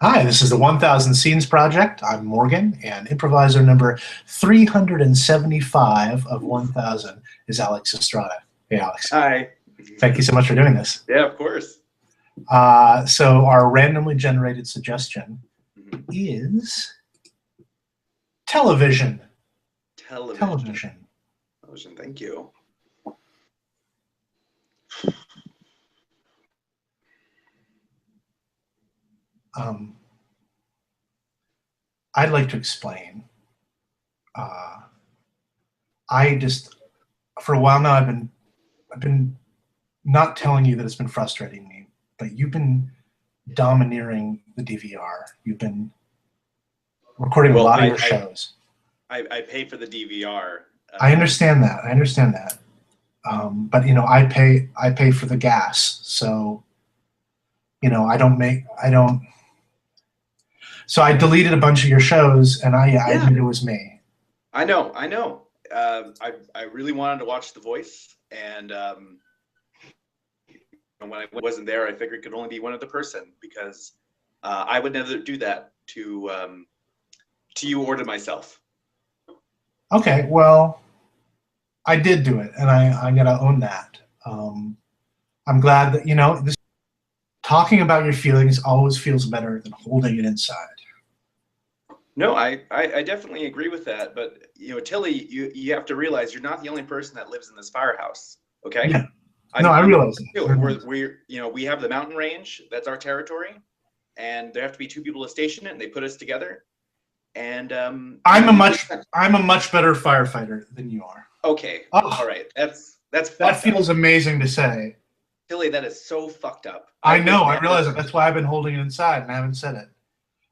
Hi, this is the 1000 Scenes Project. I'm Morgan, and improviser number 375 of 1000 is Alex Estrada. Hey, Alex. Hi. Thank you so much for doing this. Yeah, of course. So our randomly generated suggestion is television. Television. Television, thank you. I'd like to explain. For a while now, I've been not telling you that it's been frustrating me, but you've been domineering the DVR. You've been recording a lot of your shows. I pay for the DVR. I understand that. But I pay for the gas. So, So I deleted a bunch of your shows, and I admit it was me. I know. I really wanted to watch The Voice, and when I wasn't there, I figured it could only be one other person, because I would never do that to you or to myself. Okay, well, I did do it, and I gotta own that. I'm glad that talking about your feelings always feels better than holding it inside. No, I definitely agree with that, but Tilly, you have to realize you're not the only person that lives in this firehouse. Okay. Yeah. I realize we have the mountain range. That's our territory, and there have to be two people to station it, and they put us together. And I'm a much better firefighter than you are. Okay. Oh. All right. That feels amazing to say. Tilly, that is so fucked up. I know. I realize it. That's why I've been holding it inside, and I haven't said it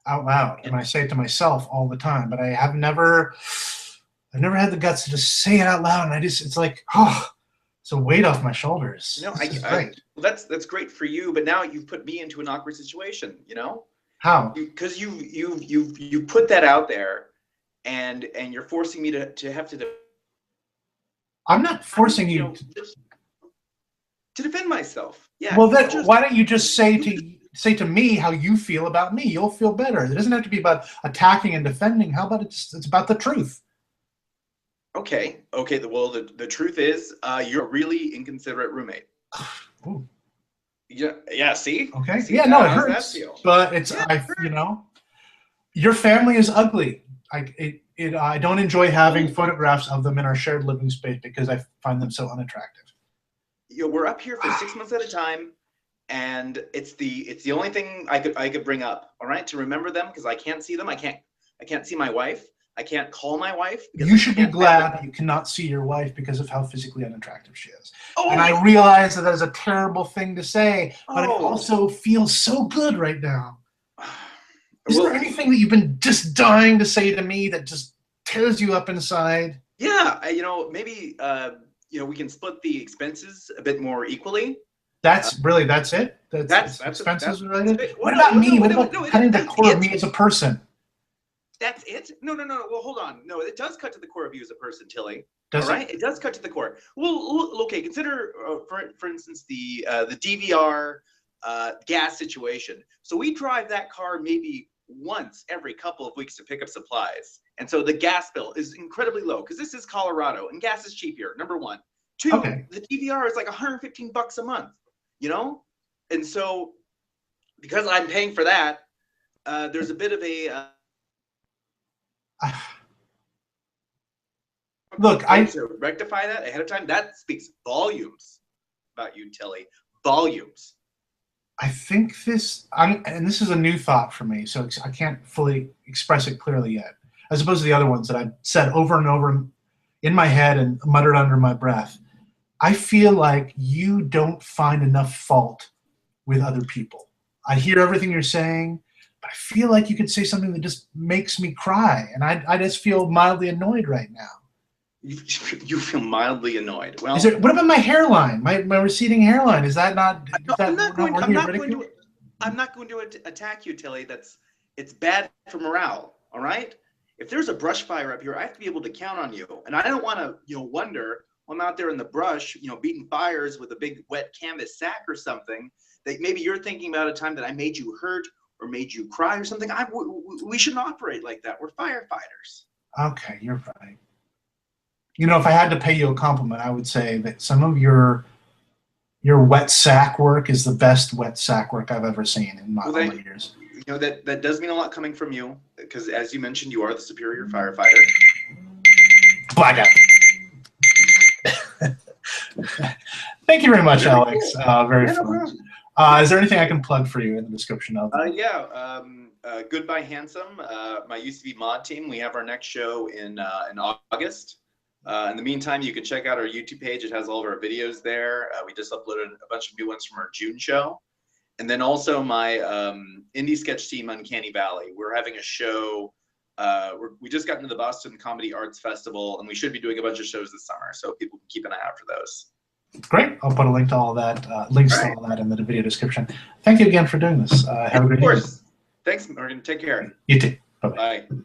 out loud. And I say it to myself all the time, but I've never had the guts to just say it out loud. And it's like, it's a weight off my shoulders. That's great for you, but now you've put me into an awkward situation. How? Because you put that out there, and you're forcing me to have to. I'm not forcing you to defend myself. Yeah. Well, why don't you just say to me how you feel about me? You'll feel better. It doesn't have to be about attacking and defending. How about it's about the truth? Okay. Well, the truth is, you're a really inconsiderate roommate. Ooh. Yeah. See? Okay. See, yeah. No, it hurts. But it's your family is ugly. I don't enjoy having photographs of them in our shared living space because I find them so unattractive. We're up here for 6 months at a time, and it's the only thing I could bring up. All right, to remember them, because I can't see them. I can't see my wife. I can't call my wife. You should be glad you cannot see your wife because of how physically unattractive she is. Oh. And I realize that is a terrible thing to say, but it also feels so good right now. Is there anything that you've been just dying to say to me that just tears you up inside? Yeah, maybe we can split the expenses a bit more equally. That's it? That's expenses related? What about me? What about cutting the core of me as a person? That's it? No. Well, hold on. No, it does cut to the core of you as a person, Tilly. Does all right? It does cut to the core. Well, okay. Consider, for instance, the DVR gas situation. So we drive that car maybe once every couple of weeks to pick up supplies, and so the gas bill is incredibly low because this is Colorado and gas is cheap here. Number one. Two, the DVR is like $115 a month. And so because I'm paying for that, there's a bit of a look. I to rectify that ahead of time. That speaks volumes about you, Tilly. Volumes. I think and this is a new thought for me, so I can't fully express it clearly yet, as opposed to the other ones that I've said over and over in my head and muttered under my breath. I feel like you don't find enough fault with other people. I hear everything you're saying, but I feel like you could say something that just makes me cry, and I just feel mildly annoyed right now. You feel mildly annoyed. Well, what about my hairline? My receding hairline? Is that not? I'm not going to attack you, Tilly. It's bad for morale. All right. If there's a brush fire up here, I have to be able to count on you, and I don't want to, wonder. I'm out there in the brush, beating fires with a big wet canvas sack or something, that maybe you're thinking about a time that I made you hurt or made you cry or something, we shouldn't operate like that. We're firefighters. Okay, you're right. You know, if I had to pay you a compliment, I would say that some of your wet sack work is the best wet sack work I've ever seen in all my years. You know, that does mean a lot coming from you, because as you mentioned, you are the superior firefighter. Blackout. Thank you very much, Alex. Very fun. Is there anything I can plug for you in the description of? Goodbye Handsome, my UCB mod team. We have our next show in August. In the meantime, you can check out our YouTube page. It has all of our videos there. We just uploaded a bunch of new ones from our June show. And then also my indie sketch team, Uncanny Valley. We're having a show. We just got into the Boston Comedy Arts Festival, and we should be doing a bunch of shows this summer, so people can keep an eye out for those. Great. I'll put a link to all that, links to all that in the video description. Thank you again for doing this. Have a great evening. Of course. Thanks, Morgan. Take care. You too. Bye-bye. Bye.